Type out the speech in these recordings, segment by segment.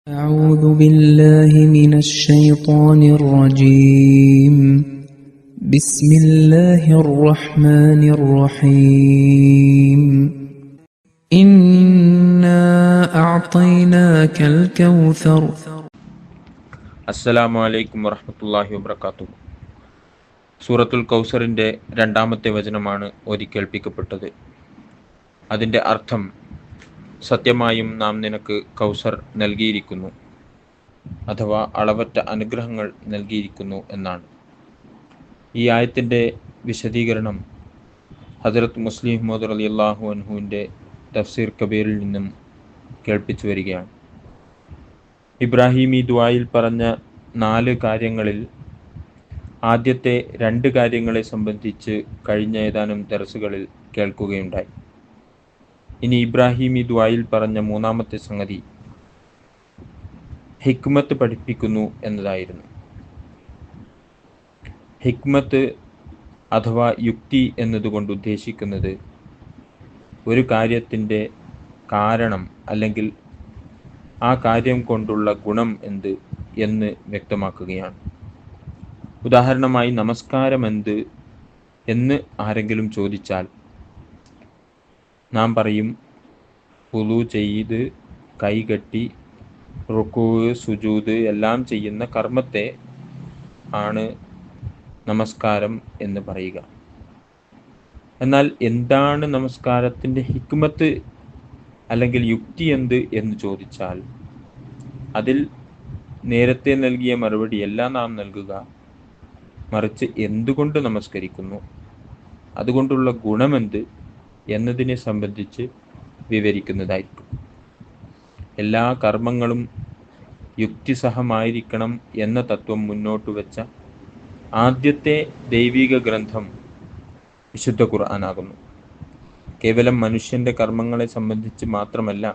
أعوذ بالله من الشيطان الرجيم بسم الله الرحمن الرحيم إنا أعطيناك الكوثر അസ്സലാമു അലൈക്കും വറഹ്മത്തുള്ളാഹി വബറകാതുഹു. സൂറത്തുൽ കൗസറിൻ്റെ രണ്ടാമത്തെ വചനമാണ് ഓതി കേൾപ്പിക്കപ്പെട്ടത്. അതിൻ്റെ അർത്ഥം, സത്യമായും നാം നിനക്ക് കൗസർ നൽകിയിരിക്കുന്നു, അഥവാ അളവറ്റ അനുഗ്രഹങ്ങൾ നൽകിയിരിക്കുന്നു എന്നാണ്. ഈ ആയത്തിൻ്റെ വിശദീകരണം ഹദ്റത്ത് മുസ്ലിം മൗദ് റളിയല്ലാഹു അൻഹുവിൻ്റെ തഫ്സീർ കബീറിൽ നിന്നും കേൾപ്പിച്ചു വരികയാണ്. ഇബ്രാഹിമി ദുആയിൽ പറഞ്ഞ 4 കാര്യങ്ങളിൽ ആദ്യത്തെ 2 കാര്യങ്ങളെ സംബന്ധിച്ച് കഴിഞ്ഞ ഏതാനും ദർസുകളിൽ കേൾക്കുകയുണ്ടായി. ഇനി ഇബ്രാഹിമി ദുആയിൽ പറഞ്ഞ 3-ാമത്തെ സംഗതി ഹിക്മത്ത് പഠിപ്പിക്കുന്നു എന്നതായിരുന്നു. ഹിക്മത്ത് അഥവാ യുക്തി എന്നതുകൊണ്ട് ഉദ്ദേശിക്കുന്നത് ഒരു കാര്യത്തിൻ്റെ കാരണം അല്ലെങ്കിൽ ആ കാര്യം കൊണ്ടുള്ള ഗുണം എന്ത് എന്ന് വ്യക്തമാക്കുകയാണ്. ഉദാഹരണമായി, നമസ്കാരം എന്ത് എന്ന് ആരെങ്കിലും ചോദിച്ചാൽ നാം പറയും, വുളു ചെയ്ത് കൈകെട്ടി റുകൂഅ് സുജൂദ് എല്ലാം ചെയ്യുന്ന കർമ്മത്തെ ആണ് നമസ്കാരം എന്ന് പറയുക. എന്നാൽ എന്താണ് നമസ്കാരത്തിൻ്റെ ഹിക്മത്ത് അല്ലെങ്കിൽ യുക്തി എന്ത് എന്ന് ചോദിച്ചാൽ അതിൽ നേരത്തെ നൽകിയ മറുപടിയല്ല നാം നൽകുക, മറിച്ച് എന്തുകൊണ്ട് നമസ്കരിക്കുന്നു, അതുകൊണ്ടുള്ള ഗുണമെന്ത് എന്നതിനെ സംബന്ധിച്ച് വിവരിക്കുന്നതായിരിക്കും. എല്ലാ കർമ്മങ്ങളും യുക്തിസഹമായിരിക്കണം എന്ന തത്വം മുന്നോട്ട് വെച്ച ആദ്യത്തെ ദൈവിക ഗ്രന്ഥം വിശുദ്ധ ഖുർആനാകുന്നു. കേവലം മനുഷ്യൻ്റെ കർമ്മങ്ങളെ സംബന്ധിച്ച് മാത്രമല്ല,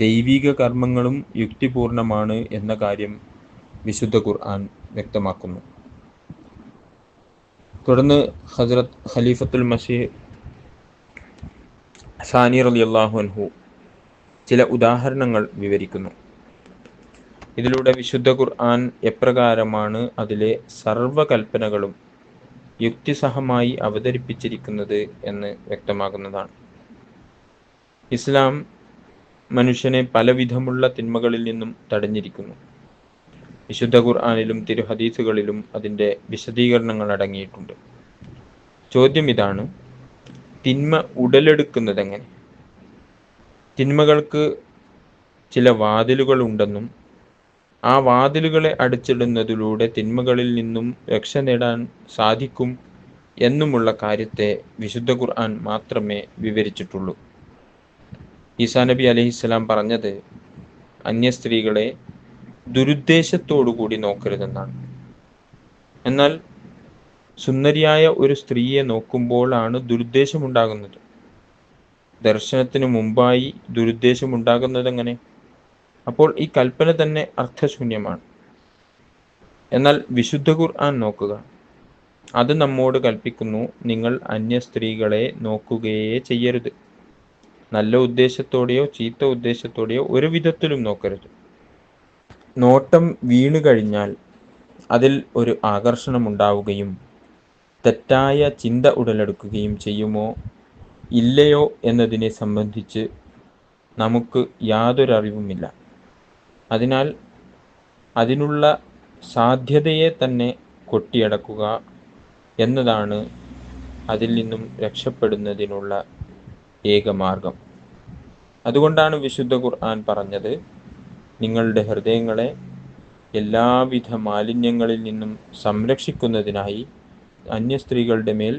ദൈവിക കർമ്മങ്ങളും യുക്തിപൂർണമാണ് എന്ന കാര്യം വിശുദ്ധ ഖുർആൻ വ്യക്തമാക്കുന്നു. തുടർന്ന് ഹസ്രത്ത് ഖലീഫത്തുൽ മസീഹ് സാനി റളിയല്ലാഹു അൻഹു ചില ഉദാഹരണങ്ങൾ വിവരിക്കുന്നു. ഇതിലൂടെ വിശുദ്ധ ഖുർആൻ എപ്രകാരമാണ് അതിലെ സർവകൽപ്പനകളും യുക്തിസഹമായി അവതരിപ്പിച്ചിരിക്കുന്നത് എന്ന് വ്യക്തമാകുന്നതാണ്. ഇസ്ലാം മനുഷ്യനെ പലവിധമുള്ള തിന്മകളിൽ നിന്നും തടഞ്ഞിരിക്കുന്നു. വിശുദ്ധ ഖുർആനിലും തിരുഹദീസുകളിലും അതിൻ്റെ വിശദീകരണങ്ങൾ അടങ്ങിയിട്ടുണ്ട്. ചോദ്യം ഇതാണ്: തിന്മ ഉടലെടുക്കുന്നതെങ്ങനെ? തിന്മകൾക്ക് ചില വാതിലുകൾ ഉണ്ടെന്നും ആ വാതിലുകളെ അടച്ചിടുന്നതിലൂടെ തിന്മകളിൽ നിന്നും രക്ഷ നേടാൻ സാധിക്കും എന്നുമുള്ള കാര്യത്തെ വിശുദ്ധ ഖുർആൻ മാത്രമേ വിവരിച്ചിട്ടുള്ളൂ. ഈസാ നബി അലൈഹിസ്സലാം പറഞ്ഞത് അന്യ സ്ത്രീകളെ ദുരുദ്ദേശത്തോടുകൂടി നോക്കരുതെന്നാണ്. എന്നാൽ സുന്ദരിയായ ഒരു സ്ത്രീയെ നോക്കുമ്പോഴാണ് ദുരുദ്ദേശമുണ്ടാകുന്നത്. ദർശനത്തിന് മുമ്പായി ദുരുദ്ദേശമുണ്ടാകുന്നത് എങ്ങനെ? അപ്പോൾ ഈ കൽപ്പന തന്നെ അർത്ഥശൂന്യമാണ്. എന്നാൽ വിശുദ്ധ ഖുർആൻ നോക്കുക, അത് നമ്മോട് കൽപ്പിക്കുന്നു, നിങ്ങൾ അന്യ സ്ത്രീകളെ നോക്കുകയേ ചെയ്യരുത്. നല്ല ഉദ്ദേശത്തോടെയോ ചീത്ത ഉദ്ദേശത്തോടെയോ ഒരു വിധത്തിലും നോക്കരുത്. നോട്ടം വീണു കഴിഞ്ഞാൽ അതിൽ ഒരു ആകർഷണം ഉണ്ടാവുകയും തെറ്റായ ചിന്ത ഉടലെടുക്കുകയും ചെയ്യുമോ ഇല്ലയോ എന്നതിനെ സംബന്ധിച്ച് നമുക്ക് യാതൊരറിവുമില്ല. അതിനാൽ അതിനുള്ള സാധ്യതയെ തന്നെ കൊട്ടിയടക്കുക എന്നതാണ് അതിൽ നിന്നും രക്ഷപ്പെടുന്നതിനുള്ള ഏകമാർഗം. അതുകൊണ്ടാണ് വിശുദ്ധ ഖുർആൻ പറഞ്ഞത്, നിങ്ങളുടെ ഹൃദയങ്ങളെ എല്ലാവിധ മാലിന്യങ്ങളിൽ നിന്നും സംരക്ഷിക്കുന്നതിനായി അന്യ സ്ത്രീകളുടെ മേൽ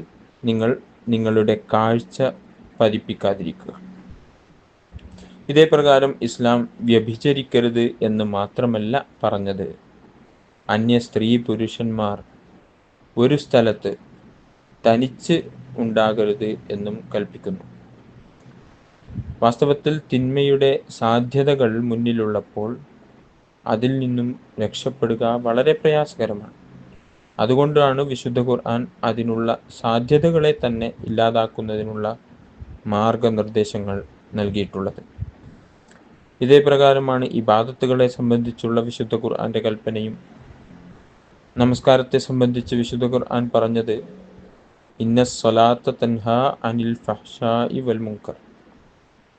നിങ്ങൾ നിങ്ങളുടെ കാഴ്ച പതിപ്പിക്കാതിരിക്കുക. ഇതേ പ്രകാരം ഇസ്ലാം വ്യഭിചരിക്കരുത് എന്ന് മാത്രമല്ല പറഞ്ഞത്, അന്യ സ്ത്രീ പുരുഷന്മാർ ഒരു സ്ഥലത്ത് തനിച്ച് ഉണ്ടാകരുത് എന്നും കൽപ്പിക്കുന്നു. വാസ്തവത്തിൽ തിന്മയുടെ സാധ്യതകൾ മുന്നിലുള്ളപ്പോൾ അതിൽ നിന്നും രക്ഷപ്പെടുക വളരെ പ്രയാസകരമാണ്. അതുകൊണ്ടാണ് വിശുദ്ധ ഖുർആൻ അതിനുള്ള സാധ്യതകളെ തന്നെ ഇല്ലാതാക്കുന്നതിനുള്ള മാർഗനിർദ്ദേശങ്ങൾ നൽകിയിട്ടുള്ളത്. ഇതേ പ്രകാരമാണ് ഇബാദത്തുകളെ സംബന്ധിച്ചുള്ള വിശുദ്ധ ഖുർആന്റെ കൽപ്പനയും. നമസ്കാരത്തെ സംബന്ധിച്ച് വിശുദ്ധ ഖുർആൻ പറഞ്ഞത് ഇന്ന സ്വലാത്ത തൻഹാ അനിൽ ഫഹ്ശാഇ വൽ മുൻകർ,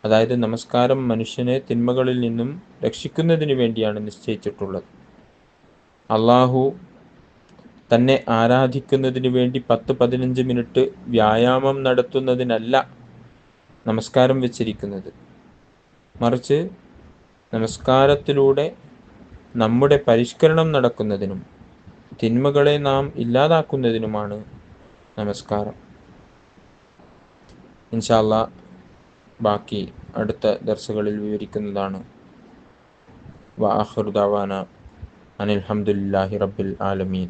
അതായത് നമസ്കാരം മനുഷ്യനെ തിന്മകളിൽ നിന്നും രക്ഷിക്കുന്നതിന് വേണ്ടിയാണ് നിശ്ചയിച്ചിട്ടുള്ളത്. അള്ളാഹു തന്നെ ആരാധിക്കുന്നതിന് വേണ്ടി 10-15 മിനിറ്റ് വ്യായാമം നടത്തുന്നതിനല്ല നമസ്കാരം വെച്ചിരിക്കുന്നത്. മറിച്ച് നമസ്കാരത്തിലൂടെ നമ്മുടെ പരിഷ്കരണം നടക്കുന്നതിനും തിന്മകളെ നാം ഇല്ലാതാക്കുന്നതിനുമാണ് നമസ്കാരം. ഇൻഷാ അല്ലാഹ് ബാക്കി അടുത്ത ദർസുകളിൽ വിവരിക്കുന്നതാണ്. വആഖിറു ദഅവാന അനിൽ ഹംദുലില്ലാഹി റബ്ബിൽ ആലമീൻ.